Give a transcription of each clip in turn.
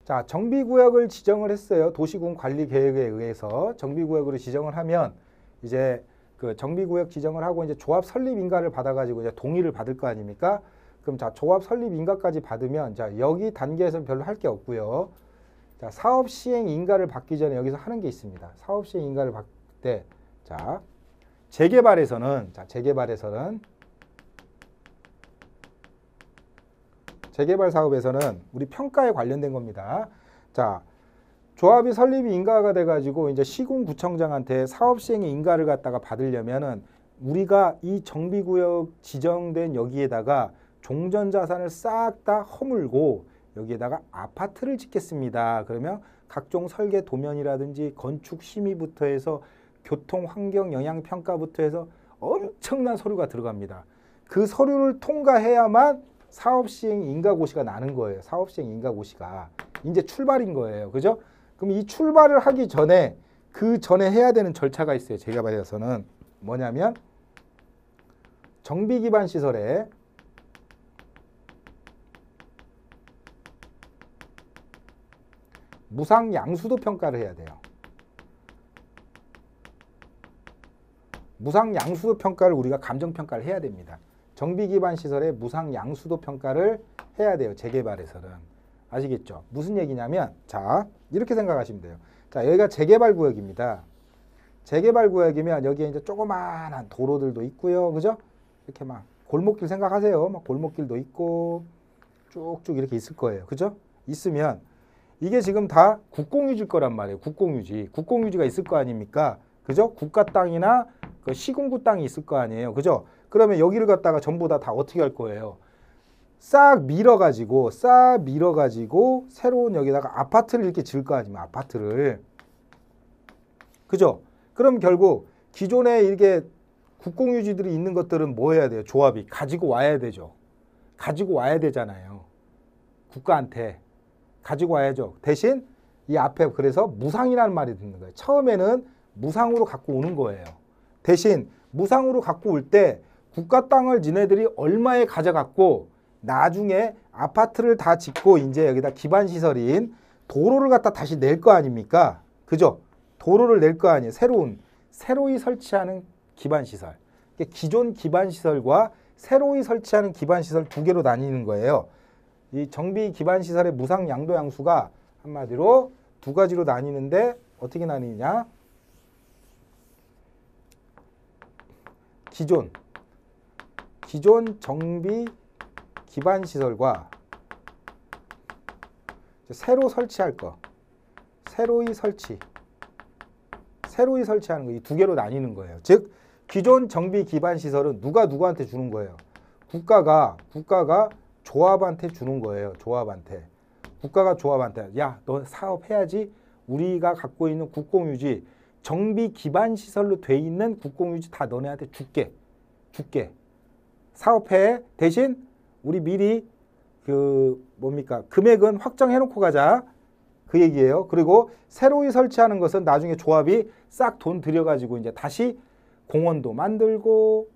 자, 정비구역을 지정을 했어요. 도시군 관리 계획에 의해서 정비구역으로 지정을 하면 이제 그 정비구역 지정을 하고 이제 조합 설립 인가를 받아가지고 이제 동의를 받을 거 아닙니까? 그럼 자, 조합 설립 인가까지 받으면 자, 여기 단계에서는 별로 할 게 없고요. 자, 사업 시행 인가를 받기 전에 여기서 하는 게 있습니다. 사업 시행 인가를 받을 때, 자, 재개발에서는 재개발 사업에서는 우리 평가에 관련된 겁니다. 자, 조합이 설립이 인가가 돼가지고 이제 시군구청장한테 사업 시행의 인가를 갖다가 받으려면은 우리가 이 정비구역 지정된 여기에다가 종전자산을 싹 다 허물고 여기에다가 아파트를 짓겠습니다. 그러면 각종 설계 도면이라든지 건축 심의부터 해서 교통 환경 영향 평가부터 해서 엄청난 서류가 들어갑니다. 그 서류를 통과해야만 사업 시행 인가고시가 나는 거예요. 사업 시행 인가고시가 이제 출발인 거예요. 그죠? 그럼 이 출발을 하기 전에 그 전에 해야 되는 절차가 있어요. 재개발에서는 뭐냐면 정비 기반 시설에 무상 양수도 평가를 해야 돼요. 무상 양수도 평가를 우리가 감정 평가를 해야 됩니다. 정비 기반 시설의 무상 양수도 평가를 해야 돼요. 재개발에서는. 아시겠죠? 무슨 얘기냐면 자, 이렇게 생각하시면 돼요. 자, 여기가 재개발 구역입니다. 재개발 구역이면 여기에 이제 조그마한 도로들도 있고요. 그죠? 이렇게 막 골목길 생각하세요. 막 골목길도 있고 쭉쭉 이렇게 있을 거예요. 그죠? 있으면 이게 지금 다 국공유지일 거란 말이에요. 국공유지. 국공유지가 있을 거 아닙니까? 그죠? 국가 땅이나 그 시군구 땅이 있을 거 아니에요. 그죠? 그러면 여기를 갖다가 전부 다 어떻게 할 거예요? 싹 밀어가지고 새로운 여기다가 아파트를 이렇게 지을 거 아닙니까? 아파트를. 그죠? 그럼 결국 기존에 이렇게 국공유지들이 있는 것들은 뭐 해야 돼요? 조합이 가지고 와야 되죠. 가지고 와야 되잖아요. 국가한테. 가지고 와야죠. 대신 이 앞에 그래서 무상이라는 말이 듣는 거예요. 처음에는 무상으로 갖고 오는 거예요. 대신 무상으로 갖고 올 때 국가 땅을 니네들이 얼마에 가져갔고 나중에 아파트를 다 짓고 이제 여기다 기반 시설인 도로를 갖다 다시 낼 거 아닙니까? 그죠? 도로를 낼 거 아니에요. 새로이 설치하는 기반 시설. 기존 기반 시설과 새로이 설치하는 기반 시설 두 개로 나뉘는 거예요. 이 정비 기반 시설의 무상 양도 양수가 한마디로 두 가지로 나뉘는데 어떻게 나뉘냐? 기존 정비 기반 시설과 새로 설치할 거, 새로이 설치하는 거 이 두 개로 나뉘는 거예요. 즉 기존 정비 기반 시설은 누가 누구한테 주는 거예요? 국가가 조합한테 주는 거예요. 국가가 조합한테 야, 너 사업해야지. 우리가 갖고 있는 국공유지 정비 기반 시설로 돼 있는 국공유지 다 너네한테 줄게. 사업해. 대신 우리 미리 금액은 확정해 놓고 가자. 그 얘기예요. 그리고 새로이 설치하는 것은 나중에 조합이 싹 돈 들여가지고 이제 다시 공원도 만들고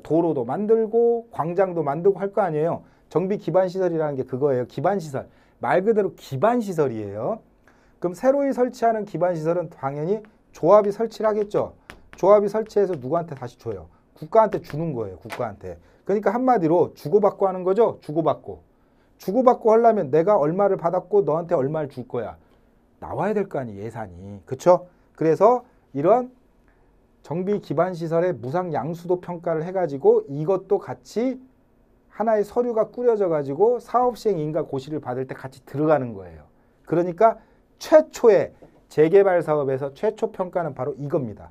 도로도 만들고 광장도 만들고 할 거 아니에요. 정비 기반 시설이라는 게 그거예요. 기반 시설. 말 그대로 기반 시설이에요. 그럼 새로이 설치하는 기반 시설은 당연히 조합이 설치를 하겠죠. 조합이 설치해서 누구한테 다시 줘요? 국가한테 주는 거예요. 국가한테. 그러니까 한마디로 주고받고 하는 거죠. 주고받고 하려면 내가 얼마를 받았고 너한테 얼마를 줄 거야. 나와야 될 거 아니에요. 예산이. 그쵸? 그래서 이런 정비 기반 시설의 무상 양수도 평가를 해가지고 이것도 같이 하나의 서류가 꾸려져 가지고 사업 시행 인가 고시를 받을 때 같이 들어가는 거예요. 그러니까 최초의 재개발 사업에서 최초 평가는 바로 이겁니다.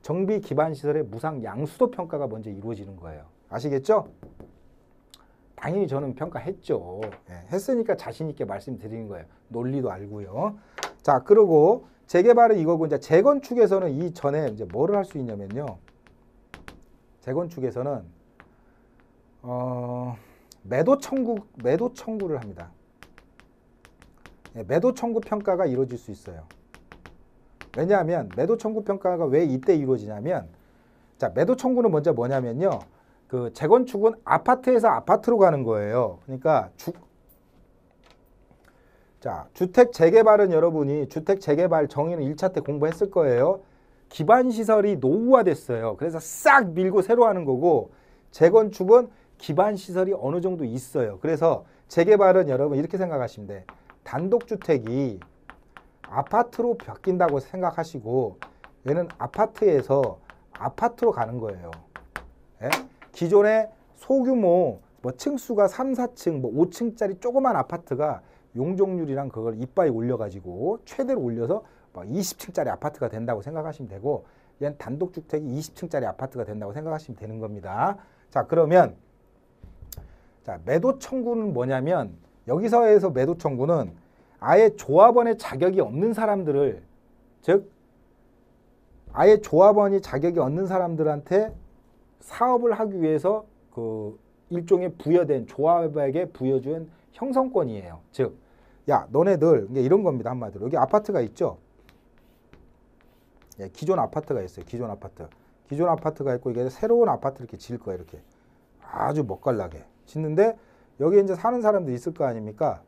정비 기반 시설의 무상 양수도 평가가 먼저 이루어지는 거예요. 아시겠죠? 당연히 저는 평가했죠. 했으니까 자신 있게 말씀드리는 거예요. 논리도 알고요. 자, 그리고 재개발은 이거고 이제 재건축에서는 이 전에 이제 뭐를 할 수 있냐면요. 재건축에서는 매도 청구를 합니다. 매도 청구 평가가 이루어질 수 있어요. 왜냐하면 매도 청구 평가가 왜 이때 이루어지냐면 자, 매도 청구는 먼저 뭐냐면요. 그 재건축은 아파트에서 아파트로 가는 거예요. 그러니까 자, 주택 재개발은 여러분이 주택 재개발 정의는 1차 때 공부했을 거예요. 기반시설이 노후화됐어요. 그래서 싹 밀고 새로 하는 거고, 재건축은 기반시설이 어느 정도 있어요. 그래서 재개발은 여러분 이렇게 생각하시면 돼. 단독주택이 아파트로 바뀐다고 생각하시고, 얘는 아파트에서 아파트로 가는 거예요. 예? 기존에 소규모 뭐 층수가 3, 4층, 뭐 5층짜리 조그만 아파트가 용적률이랑 그걸 이빠이 올려가지고 최대로 올려서 막 20층짜리 아파트가 된다고 생각하시면 되고, 얘는 단독주택이 20층짜리 아파트가 된다고 생각하시면 되는 겁니다. 자, 그러면 자, 매도 청구는 뭐냐면, 여기서에서 매도 청구는 아예 조합원의 자격이 없는 사람들을, 즉 아예 조합원이 자격이 없는 사람들한테 사업을 하기 위해서 그 일종의 부여된, 조합에게 부여준 형성권이에요. 즉, 야, 너네들, 이게 이런 겁니다. 한마디로. 여기 아파트가 있죠. 예, 기존 아파트가 있어요. 기존 아파트. 기존 아파트가 있고, 이게 새로운 아파트 이렇게 지을 거예요. 이렇게 아주 멋깔나게 짓는데, 여기 이제 사는 사람들이 있을 거 아닙니까?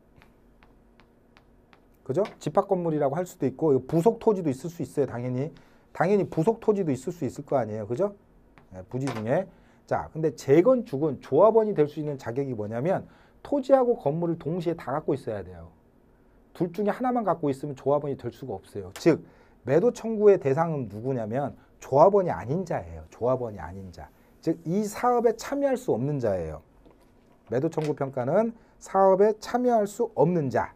그죠? 집합 건물이라고 할 수도 있고, 부속 토지도 있을 수 있어요. 당연히 부속 토지도 있을 수 있을 거 아니에요. 그죠? 예, 부지 중에. 자, 근데 재건축은 조합원이 될 수 있는 자격이 뭐냐면, 토지하고 건물을 동시에 다 갖고 있어야 돼요. 둘 중에 하나만 갖고 있으면 조합원이 될 수가 없어요. 즉, 매도 청구의 대상은 누구냐면 조합원이 아닌 자예요. 조합원이 아닌 자. 즉, 이 사업에 참여할 수 없는 자예요. 매도 청구 평가는 사업에 참여할 수 없는 자.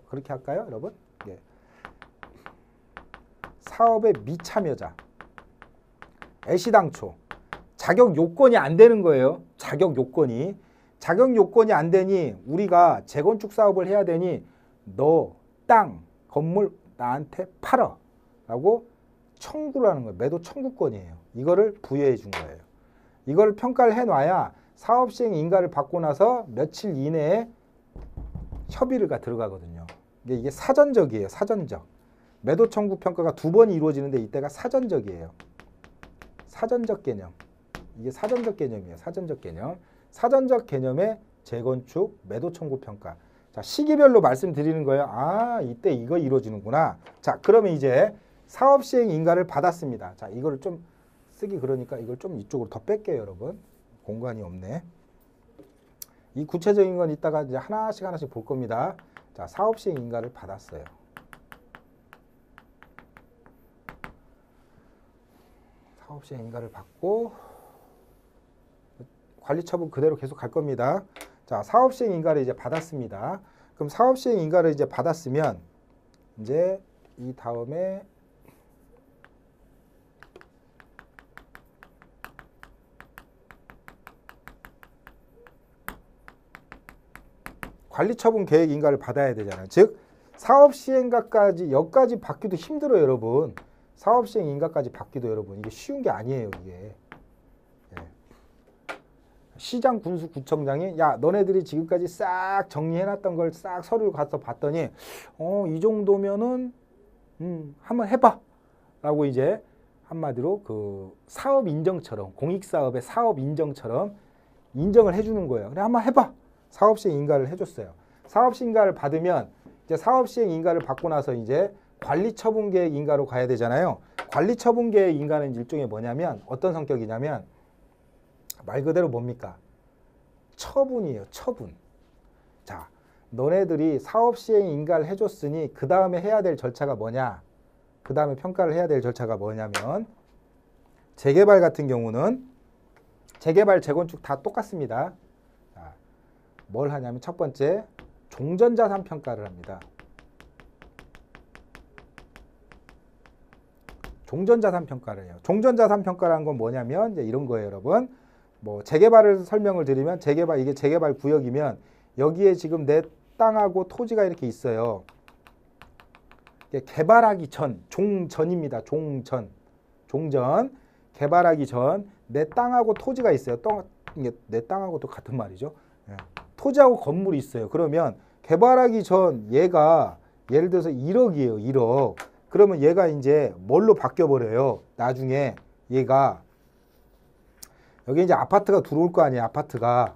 그렇게 할까요, 여러분? 예. 사업의 미참여자. 애시당초 자격 요건이 안 되는 거예요. 자격 요건이 안 되니 우리가 재건축 사업을 해야 되니 너 땅, 건물 나한테 팔아 라고 청구를 하는 거예요. 매도 청구권이에요. 이거를 부여해 준 거예요. 이걸 평가를 해놔야 사업 시행 인가를 받고 나서 며칠 이내에 협의가 들어가거든요. 이게 사전적이에요. 사전적. 매도 청구 평가가 2번이 이루어지는데 이때가 사전적이에요. 사전적 개념. 이게 사전적 개념이에요. 사전적 개념. 사전적 개념의 재건축 매도 청구 평가. 자, 시기별로 말씀드리는 거예요. 아, 이때 이거 이루어지는구나. 자, 그러면 이제 사업 시행 인가를 받았습니다. 자, 이거를 좀 쓰기 그러니까 이걸 좀 이쪽으로 더 뺄게요, 여러분. 공간이 없네. 이 구체적인 건 이따가 이제 하나씩 볼 겁니다. 자, 사업 시행 인가를 받았어요. 사업 시행 인가를 받고 관리 처분 그대로 계속 갈 겁니다. 자, 사업 시행 인가를 이제 받았습니다. 그럼 사업 시행 인가를 이제 받았으면 이제 이 다음에 관리처분 계획 인가를 받아야 되잖아요. 즉 사업 시행가까지 여기까지 받기도 힘들어요, 여러분. 사업 시행 인가까지 받기도 여러분 이게 쉬운 게 아니에요, 이게. 예. 시장 군수 구청장이 야, 너네들이 지금까지 싹 정리해놨던 걸 싹 서류를 가서 봤더니 이 정도면은 한번 해봐 라고 이제 한마디로 그 사업 인정처럼 공익사업의 사업 인정처럼 인정을 해주는 거예요. 그래, 한번 해봐. 사업 시행 인가를 해줬어요. 사업 시행 인가를 받으면 이제 사업 시행 인가를 받고 나서 이제 관리 처분 계획 인가로 가야 되잖아요. 관리 처분 계획 인가는 일종의 뭐냐면 어떤 성격이냐면 말 그대로 뭡니까? 처분이에요. 처분. 자, 너네들이 사업 시행 인가를 해줬으니 그 다음에 해야 될 절차가 뭐냐? 그 다음에 평가를 해야 될 절차가 뭐냐면 재개발 같은 경우는 재개발, 재건축 다 똑같습니다. 자, 뭘 하냐면 첫 번째 종전자산 평가를 합니다. 종전자산 평가를 해요. 종전자산 평가라는 건 뭐냐면 이제 이런 거예요, 여러분. 뭐 재개발을 설명을 드리면 재개발, 이게 재개발 구역이면 여기에 지금 내 땅하고 토지가 이렇게 있어요. 개발하기 전, 종전입니다. 종전. 개발하기 전 내 땅하고 토지가 있어요. 이게 내 땅하고도 같은 말이죠. 예. 토지하고 건물이 있어요. 그러면 개발하기 전 얘가 예를 들어서 1억이에요. 1억. 그러면 얘가 이제 뭘로 바뀌어버려요. 나중에 얘가 여기 이제 아파트가 들어올 거 아니에요. 아파트가.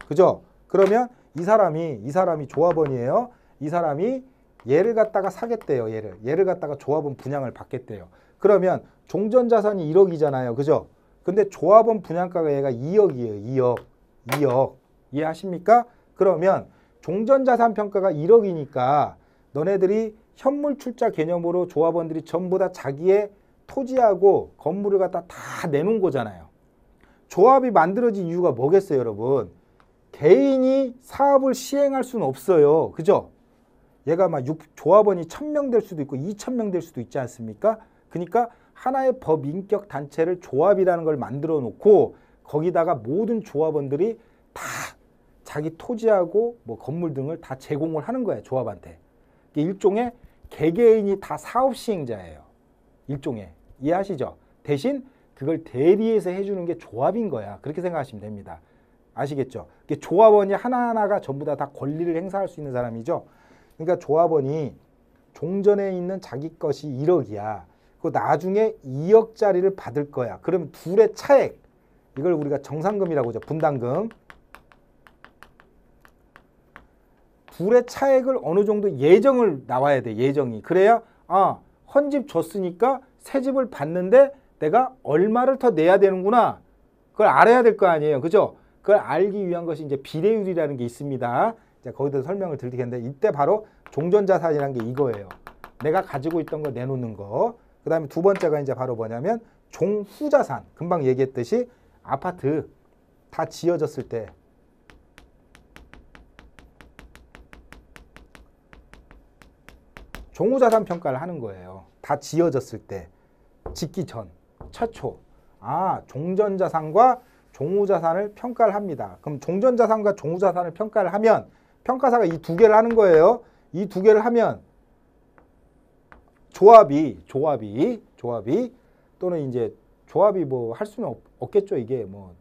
그죠? 그러면 이 사람이 조합원이에요. 이 사람이 얘를 갖다가 사겠대요. 얘를 갖다가 조합원 분양을 받겠대요. 그러면 종전자산이 1억이잖아요. 그죠? 근데 조합원 분양가가 얘가 2억이에요. 2억. 이해하십니까? 그러면 종전자산 평가가 1억이니까 너네들이 현물 출자 개념으로 조합원들이 전부 다 자기의 토지하고 건물을 갖다 다 내놓은 거잖아요. 조합이 만들어진 이유가 뭐겠어요, 여러분? 개인이 사업을 시행할 수는 없어요. 그죠? 얘가 막 조합원이 1000명 될 수도 있고 2000명 될 수도 있지 않습니까? 그러니까 하나의 법인격 단체를 조합이라는 걸 만들어 놓고 거기다가 모든 조합원들이 다 자기 토지하고 뭐 건물 등을 다 제공을 하는 거예요. 조합한테. 일종의 개개인이 다 사업 시행자예요. 일종의. 이해하시죠? 대신 그걸 대리해서 해주는 게 조합인 거야. 그렇게 생각하시면 됩니다. 아시겠죠? 조합원이 하나하나가 전부 다 권리를 행사할 수 있는 사람이죠. 그러니까 조합원이 종전에 있는 자기 것이 1억이야. 그 나중에 2억짜리를 받을 거야. 그러면 둘의 차액, 이걸 우리가 정상금이라고 하죠. 분담금. 둘의 차액을 어느 정도 예정을 나와야 돼. 예정이. 그래야 헌집 줬으니까 새 집을 받는데 내가 얼마를 더 내야 되는구나. 그걸 알아야 될 거 아니에요. 그죠? 그걸 알기 위한 것이 이제 비례율이라는 게 있습니다. 이제 거기다 설명을 드릴 텐데 이때 바로 종전자산이라는 게 이거예요. 내가 가지고 있던 거 내놓는 거. 그 다음에 두 번째가 이제 바로 뭐냐면 종후자산. 금방 얘기했듯이 아파트 다 지어졌을 때 종후자산 평가를 하는 거예요. 다 지어졌을 때, 짓기 전, 최초. 종전자산과 종후자산을 평가를 합니다. 그럼 종전자산과 종후자산을 평가를 하면 평가사가 이 두 개를 하는 거예요. 이 두 개를 하면 조합이 또는 이제 조합이 뭐 할 수는 없겠죠. 이게 뭐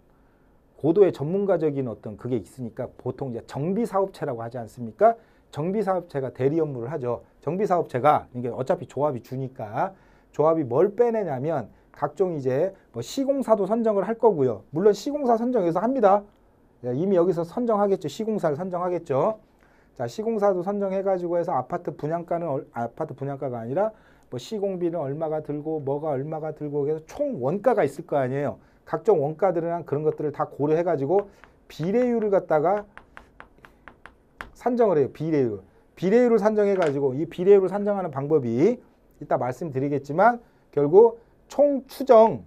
고도의 전문가적인 어떤 그게 있으니까 보통 이제 정비사업체라고 하지 않습니까? 정비사업체가 대리 업무를 하죠. 정비사업체가 이게 어차피 조합이 주니까 조합이 뭘 빼내냐면 각종 이제 뭐 시공사도 선정을 할 거고요. 물론 시공사 선정 여기서 합니다. 이미 여기서 선정하겠죠. 시공사를 선정하겠죠. 자, 시공사도 선정해가지고 해서 아파트 분양가가 아니라 뭐 시공비는 얼마가 들고 뭐가 얼마가 들고 해서 총 원가가 있을 거 아니에요. 각종 원가들이랑 그런 것들을 다 고려해가지고 비례율을 갖다가 산정을 해요. 비례율을 산정해가지고 이 비례율을 산정하는 방법이 이따 말씀드리겠지만 결국 총 추정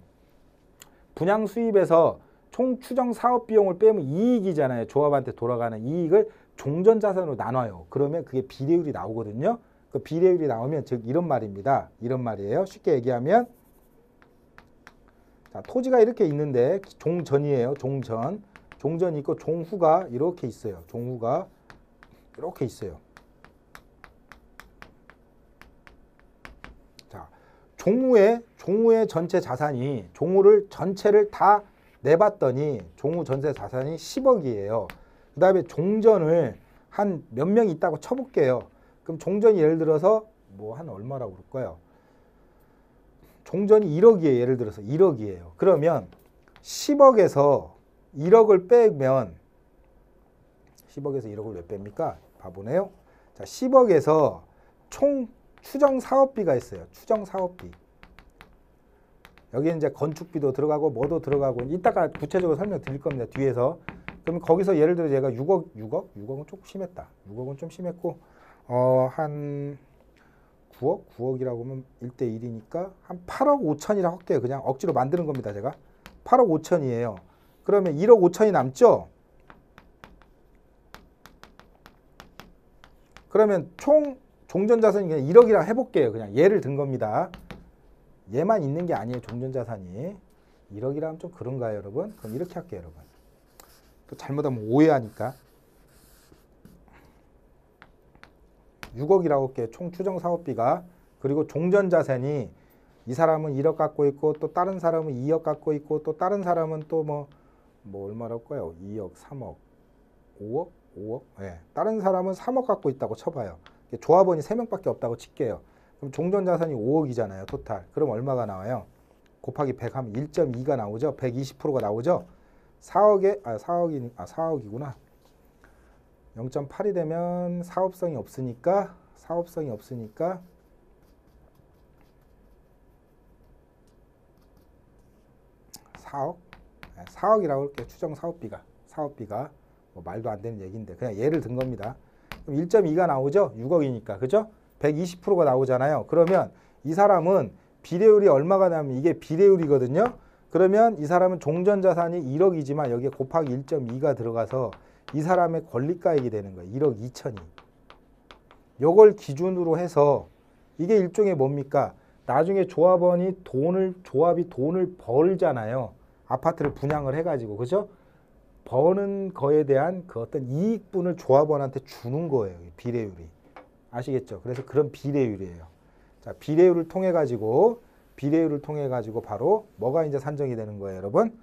분양 수입에서 총 추정 사업 비용을 빼면 이익이잖아요. 조합한테 돌아가는 이익을 종전자산으로 나눠요. 그러면 그게 비례율이 나오거든요. 그 비례율이 나오면 즉 이런 말입니다. 이런 말이에요. 쉽게 얘기하면 자, 토지가 이렇게 있는데 종전이에요. 종전이 있고 종후가 이렇게 있어요. 종후가 이렇게 있어요. 자, 종후의 전체 자산이 종후를 전체를 다 내봤더니 종후 전체 자산이 10억이에요. 그 다음에 종전을 한 몇 명 있다고 쳐볼게요. 그럼 종전이 예를 들어서 뭐 한 얼마라고 그럴까요? 종전이 1억이에요. 예를 들어서 1억이에요. 그러면 10억에서 1억을 빼면 10억에서 1억을 왜 뺍니까? 바보네요. 자, 10억에서 총 추정 사업비가 있어요. 추정 사업비. 여기 이제 건축비도 들어가고 뭐도 들어가고 이따가 구체적으로 설명드릴 겁니다. 뒤에서. 그럼 거기서 예를 들어 얘가 6억은 조금 심했다. 6억은 좀 심했고 한 9억이라고 하면 1대1이니까 한 8억 5천이라고 할게요. 그냥 억지로 만드는 겁니다. 제가. 8억 5천이에요. 그러면 1억 5천이 남죠? 그러면 총 종전자산이 그냥 1억이라고 해볼게요. 그냥 예를 든 겁니다. 얘만 있는 게 아니에요. 종전자산이. 1억이라면 좀 그런가요, 여러분? 그럼 이렇게 할게요, 여러분. 또 잘못하면 오해하니까. 6억이라고 할게요. 총 추정 사업비가. 그리고 종전자산이 이 사람은 1억 갖고 있고 또 다른 사람은 2억 갖고 있고 또 다른 사람은 또 뭐 얼마랄까요? 2억, 3억, 5억? 네. 다른 사람은 3억 갖고 있다고 쳐봐요. 조합원이 3명밖에 없다고 칠게요. 그럼 종전자산이 5억이잖아요. 토탈. 그럼 얼마가 나와요? 곱하기 100 하면 1.2가 나오죠. 120%가 나오죠. 4억이구나. 0.8이 되면 사업성이 없으니까 4억? 4억이라고 할게요. 추정 사업비가 뭐 말도 안 되는 얘기인데 그냥 예를 든 겁니다. 그럼 1.2가 나오죠? 6억이니까. 그죠? 120%가 나오잖아요. 그러면 이 사람은 비례율이 얼마가 나면 이게 비례율이거든요. 그러면 이 사람은 종전자산이 1억이지만 여기에 곱하기 1.2가 들어가서 이 사람의 권리가액이 되는 거예요. 1억 2천이. 요걸 기준으로 해서 이게 일종의 뭡니까? 나중에 조합이 돈을 벌잖아요. 아파트를 분양을 해가지고. 그죠? 버는 거에 대한 그 어떤 이익분을 조합원한테 주는 거예요. 비례율이. 아시겠죠? 그래서 그런 비례율이에요. 자, 비례율을 통해 가지고 바로 뭐가 이제 산정이 되는 거예요, 여러분?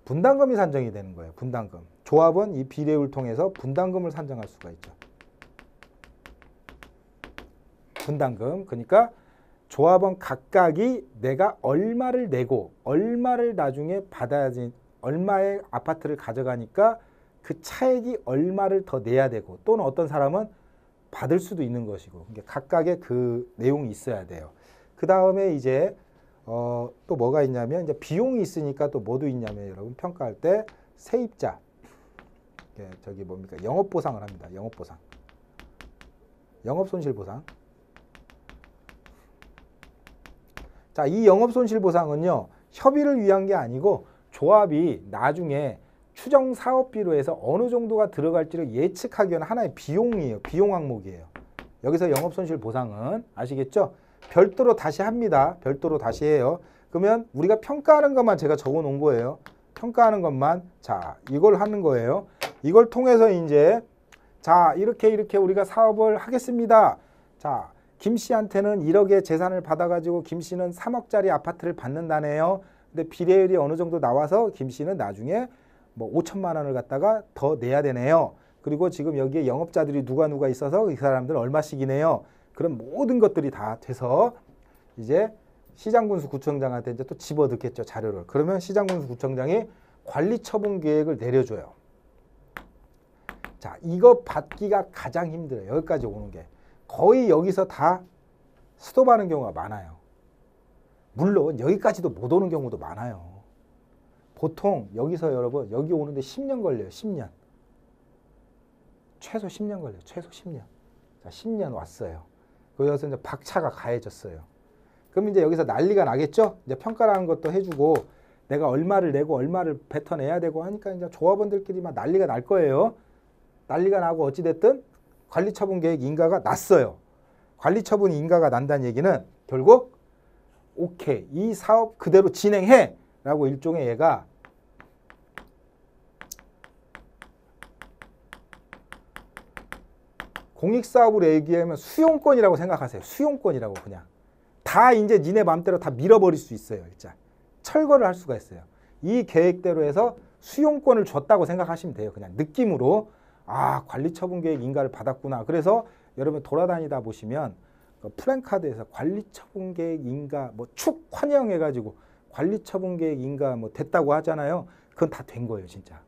분담금이 산정이 되는 거예요. 분담금. 조합은 이 비례율을 통해서 분담금을 산정할 수가 있죠. 분담금. 그러니까 조합원 각각이 내가 얼마를 내고 얼마를 나중에 받아야지, 얼마의 아파트를 가져가니까 그 차액이 얼마를 더 내야 되고 또는 어떤 사람은 받을 수도 있는 것이고 그러니까 각각의 그 내용이 있어야 돼요. 그 다음에 이제 또 뭐가 있냐면 이제 비용이 있으니까 또 뭐도 있냐면 여러분 평가할 때 세입자 저기 뭡니까 영업보상을 합니다. 영업보상, 영업손실보상. 자, 이 영업손실보상은요 협의를 위한 게 아니고 조합이 나중에 추정 사업비로 해서 어느 정도가 들어갈지를 예측하기 위한 하나의 비용이에요. 비용 항목이에요. 여기서 영업손실보상은 아시겠죠? 별도로 다시 합니다. 별도로 다시 해요. 그러면 우리가 평가하는 것만 제가 적어 놓은 거예요. 평가하는 것만. 자, 이걸 하는 거예요. 이걸 통해서 이제 자, 이렇게 우리가 사업을 하겠습니다. 자, 김 씨한테는 1억의 재산을 받아가지고 김 씨는 3억짜리 아파트를 받는다네요. 근데 비례율이 어느 정도 나와서 김 씨는 나중에 뭐 5천만 원을 갖다가 더 내야 되네요. 그리고 지금 여기에 영업자들이 누가 있어서 이 사람들은 얼마씩이네요. 그런 모든 것들이 다 돼서 이제 시장군수 구청장한테 이제 또 집어넣겠죠, 자료를. 그러면 시장군수 구청장이 관리처분 계획을 내려줘요. 자, 이거 받기가 가장 힘들어요. 여기까지 오는 게. 거의 여기서 다 스톱하는 경우가 많아요. 물론 여기까지도 못 오는 경우도 많아요. 보통 여기서 여러분 여기 오는데 10년 걸려요. 10년. 최소 10년 걸려요. 최소 10년. 자, 10년 왔어요. 그래서 이제 박차가 가해졌어요. 그럼 이제 여기서 난리가 나겠죠? 이제 평가라는 것도 해주고 내가 얼마를 내고 얼마를 뱉어내야 되고 하니까 이제 조합원들끼리 막 난리가 날 거예요. 난리가 나고 어찌됐든 관리처분 계획 인가가 났어요. 관리처분 인가가 난다는 얘기는 결국 오케이, 이 사업 그대로 진행해 라고 일종의 얘가 공익사업으로 얘기하면 수용권이라고 생각하세요. 수용권이라고 그냥. 다 이제 니네 마음대로 다 밀어버릴 수 있어요. 진짜. 철거를 할 수가 있어요. 이 계획대로 해서 수용권을 줬다고 생각하시면 돼요. 그냥 느낌으로. 아, 관리처분 계획 인가를 받았구나. 그래서 여러분 돌아다니다 보시면 그 플랜카드에서 관리처분 계획 인가 뭐 축 환영해가지고 관리처분 계획 인가 뭐 됐다고 하잖아요. 그건 다 된 거예요. 진짜.